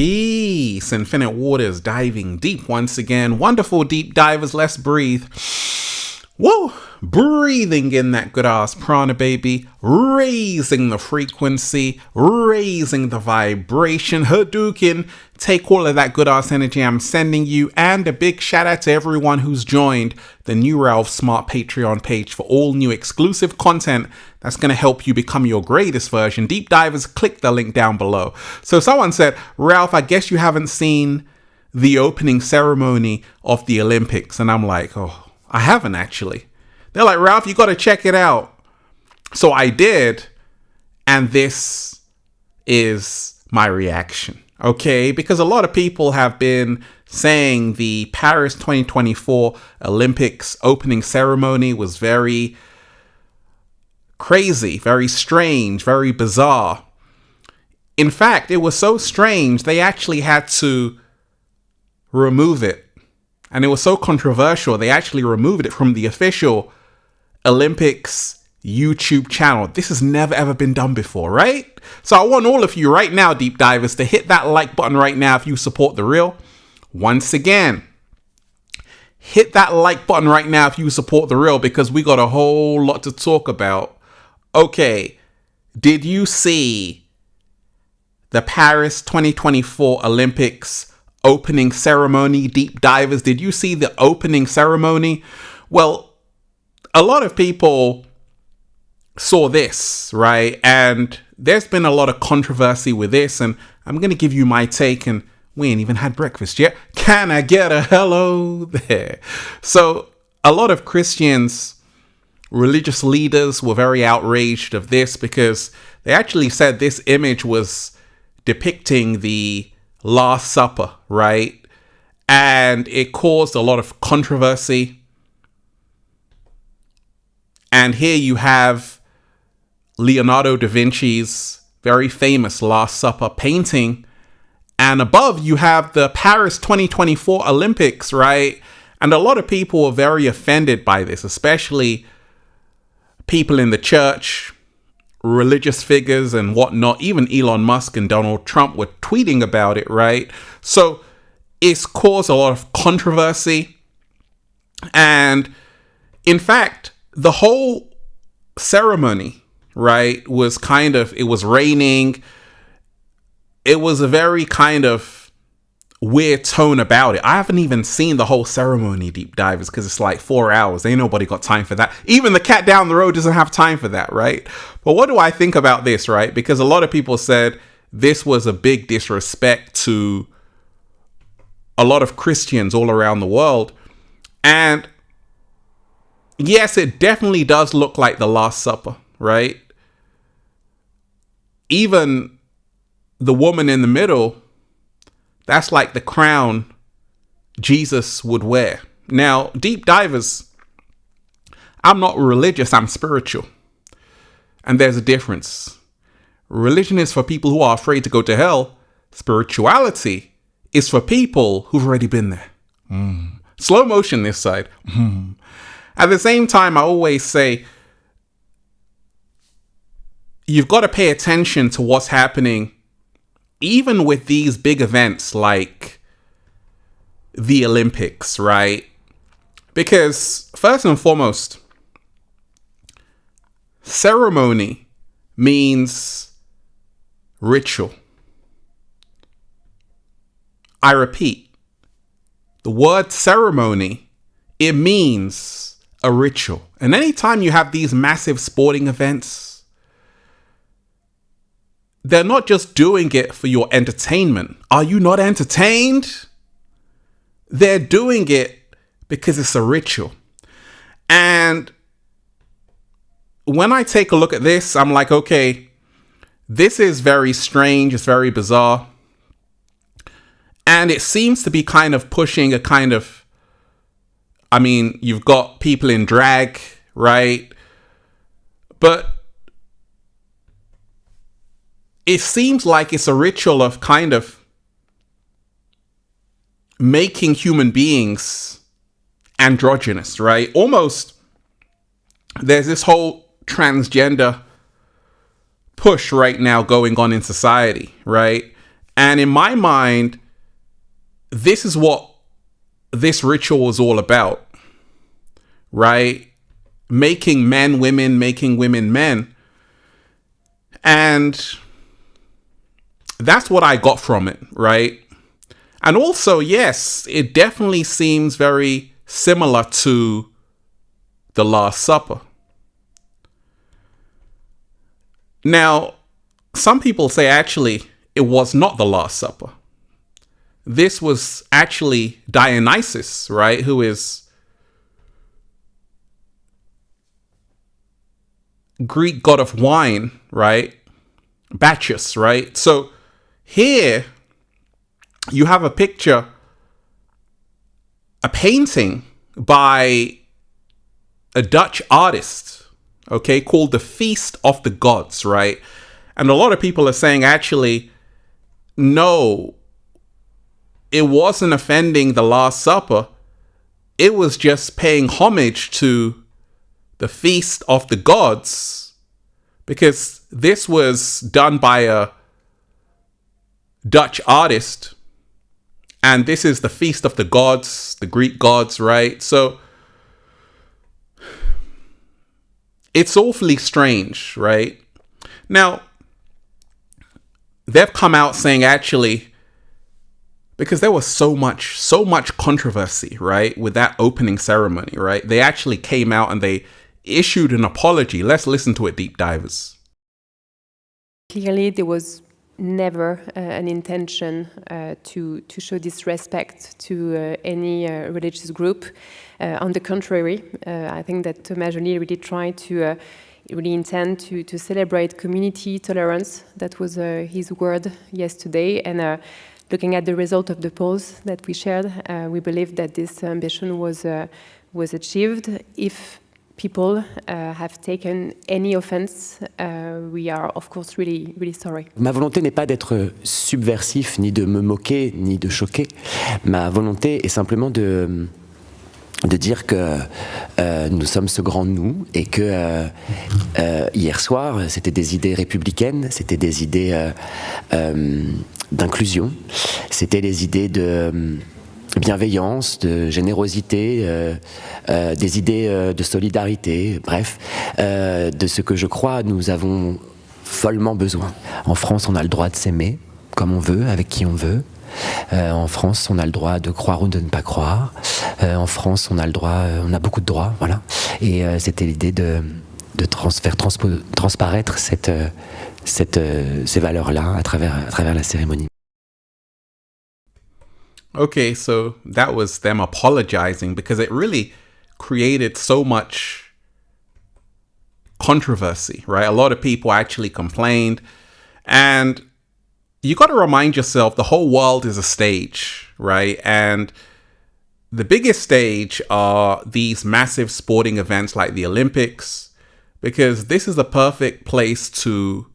Peace. Infinite waters diving deep once again. Wonderful deep divers. Let's breathe. Whoa. Breathing in that good ass prana, baby. Raising the frequency. Raising the vibration. Hadouken. Take all of that good ass energy I'm sending you. And a big shout out to everyone who's joined the New Ralph Smart Patreon page for all new exclusive content that's going to help you become your greatest version. Deep divers, click the link down below. So someone said, Ralph, I guess you haven't seen the opening ceremony of the Olympics. And I'm like, oh, I haven't actually. They're like, Ralph, you got to check it out. So I did. And this is my reaction. Okay, because a lot of people have been saying the Paris 2024 Olympics opening ceremony was very crazy, very strange, very bizarre. In fact, it was so strange, they actually had to remove it. And it was so controversial, they actually removed it from the official Olympics YouTube channel. This has never ever been done before, right? So I want all of you right now, deep divers, to hit that like button right now if you support the real. Once again, hit that like button right now if you support the real, because we got a whole lot to talk about. Okay, did you see the Paris 2024 Olympics opening ceremony, deep divers? Did you see the opening ceremony? Well, a lot of people saw this, right? And there's been a lot of controversy with this, and I'm going to give you my take, and we ain't even had breakfast yet. Can I get a hello there? So a lot of Christians, religious leaders were very outraged of this because they actually said this image was depicting the Last Supper, right? And it caused a lot of controversy. And here you have Leonardo da Vinci's very famous Last Supper painting. And above you have the Paris 2024 Olympics, right? And a lot of people were very offended by this, especially people in the church, religious figures and whatnot. Even Elon Musk and Donald Trump were tweeting about it, right? So it's caused a lot of controversy. And in fact, the whole ceremony, right, was it was raining. It was a very kind of weird tone about it. I haven't even seen the whole ceremony, deep divers, because it's like 4 hours. Ain't nobody got time for that. Even the cat down the road doesn't have time for that, right? But what do I think about this, right? Because a lot of people said this was a big disrespect to a lot of Christians all around the world. And yes, it definitely does look like the Last Supper, right? Even the woman in the middle, that's like the crown Jesus would wear. Now, deep divers, I'm not religious, I'm spiritual. And there's a difference. Religion is for people who are afraid to go to hell. Spirituality is for people who've already been there. Slow motion this side. At the same time, I always say, you've got to pay attention to what's happening, even with these big events like the Olympics, right? Because first and foremost, ceremony means ritual. I repeat, the word ceremony, it means a ritual. And anytime you have these massive sporting events, they're not just doing it for your entertainment. Are you not entertained? They're doing it because it's a ritual. And when I take a look at this, I'm like, okay, this is very strange. It's very bizarre. And it seems to be kind of pushing a kind of, I mean, you've got people in drag, right? But it seems like it's a ritual of kind of making human beings androgynous, right? Almost there's this whole transgender push right now going on in society, right? And in my mind, this is what this ritual is all about, right? Making men women, making women men. And that's what I got from it, right? And also, yes, it definitely seems very similar to the Last Supper. Now, some people say actually it was not the Last Supper. This was actually Dionysus, right? Who is Greek god of wine, right? Bacchus, right? So here you have a picture, a painting by a Dutch artist, okay, called The Feast of the Gods, right? And a lot of people are saying actually, no, it wasn't offending the Last Supper. It was just paying homage to the Feast of the Gods, because this was done by a Dutch artist, and this is the Feast of the Gods, the Greek gods, right? So it's awfully strange, right? Now, they've come out saying actually, because there was so much controversy, right, with that opening ceremony, right? They actually came out and they issued an apology. Let's listen to it, deep divers. Clearly, there was never an intention to show disrespect to any religious group. On the contrary, I think that Thomas Joly really tried to really intend to celebrate community tolerance. That was his word yesterday. And looking at the result of the polls that we shared, we believe that this ambition was achieved. If people have taken any offense, we are of course really sorry. Ma volonté n'est pas d'être subversif, ni de me moquer, ni de choquer. Ma volonté est simplement de dire que nous sommes ce grand nous et que hier soir, c'était des idées républicaines, c'était des idées d'inclusion, c'était des idées de bienveillance, de générosité, des idées de solidarité, bref, de ce que je crois nous avons follement besoin. En France, on a le droit de s'aimer comme on veut, avec qui on veut. En France, on a le droit de croire ou de ne pas croire. En France, on a le droit, on a beaucoup de droits, voilà. Et c'était l'idée de faire transparaître ces valeurs-là à travers la cérémonie. Okay, so that was them apologizing because it really created so much controversy, right? A lot of people actually complained. And you got to remind yourself the whole world is a stage, right? And the biggest stage are these massive sporting events like the Olympics, because this is the perfect place to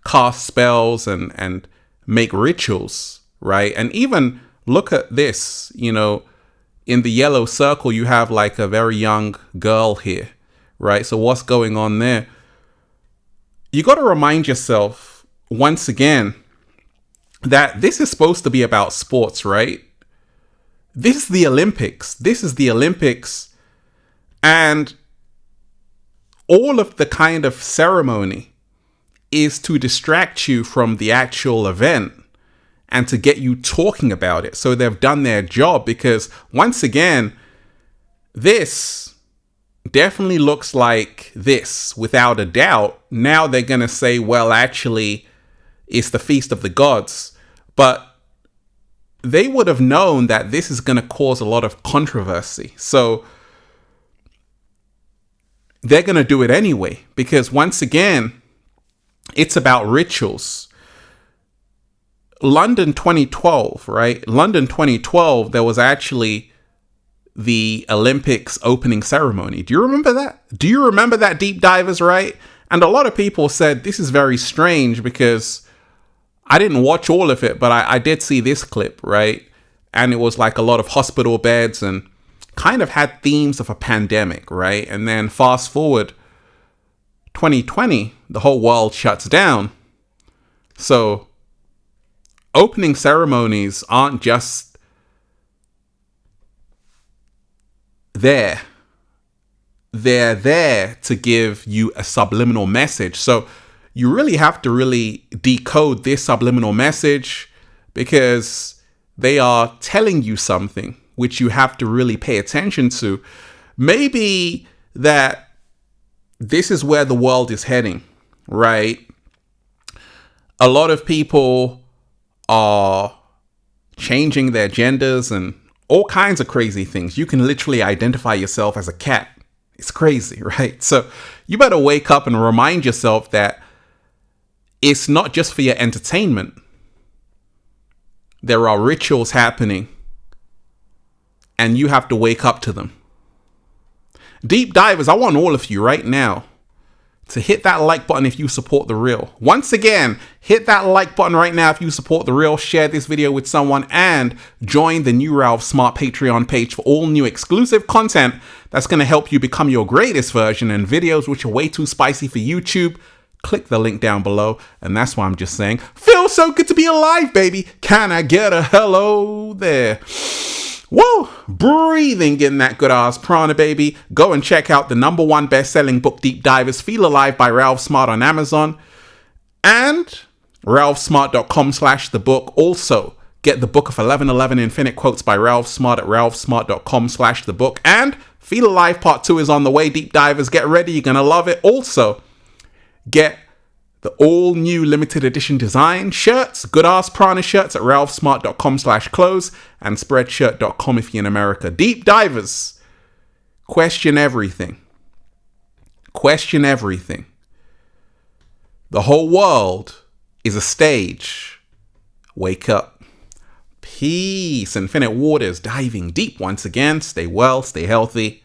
cast spells and make rituals, right? And even look at this, you know, in the yellow circle, you have like a very young girl here, right? So what's going on there? You got to remind yourself once again that this is supposed to be about sports, right? This is the Olympics. This is the Olympics. And all of the kind of ceremony is to distract you from the actual event and to get you talking about it. So they've done their job, because once again, this definitely looks like this without a doubt. Now they're going to say, well, actually, it's the Feast of the Gods. But they would have known that this is going to cause a lot of controversy. So they're going to do it anyway, because once again, it's about rituals. London 2012, right? London 2012, there was actually the Olympics opening ceremony. Do you remember that? Do you remember that, deep divers, right? And a lot of people said this is very strange because I didn't watch all of it, but I did see this clip, right? And it was like a lot of hospital beds and kind of had themes of a pandemic, right? And then fast forward 2020, the whole world shuts down. So opening ceremonies aren't just there. They're there to give you a subliminal message. So you really have to really decode this subliminal message, because they are telling you something which you have to really pay attention to. Maybe that this is where the world is heading, right? A lot of people are changing their genders and all kinds of crazy things. You can literally identify yourself as a cat. It's crazy, right? So you better wake up and remind yourself that it's not just for your entertainment. There are rituals happening, and you have to wake up to them. Deep divers, I want all of you right now to hit that like button if you support The Real. Once again, hit that like button right now if you support The Real. Share this video with someone and join the new Ralph Smart Patreon page for all new exclusive content that's going to help you become your greatest version, and videos which are way too spicy for YouTube. Click the link down below. And that's why I'm just saying, feels so good to be alive, baby. Can I get a hello there? Whoa, breathing in that good ass prana, baby. Go and check out the #1 best-selling book, Deep Divers, Feel Alive by Ralph Smart on Amazon, and ralphsmart.com/thebook. Also, get the book of 1111 Infinite Quotes by Ralph Smart at ralphsmart.com/thebook. And Feel Alive Part 2 is on the way, Deep Divers. Get ready, you're gonna love it. Also, get the all new limited edition design shirts, good ass prana shirts at ralphsmart.com/clothes and spreadshirt.com if you're in America. Deep divers, question everything. Question everything. The whole world is a stage. Wake up. Peace. Infinite waters diving deep once again. Stay well, stay healthy.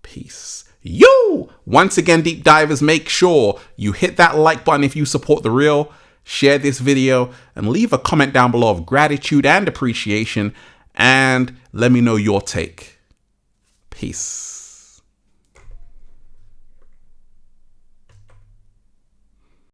Peace. Yo! Once again, deep divers, make sure you hit that like button if you support The Real, share this video, and leave a comment down below of gratitude and appreciation, and let me know your take. Peace.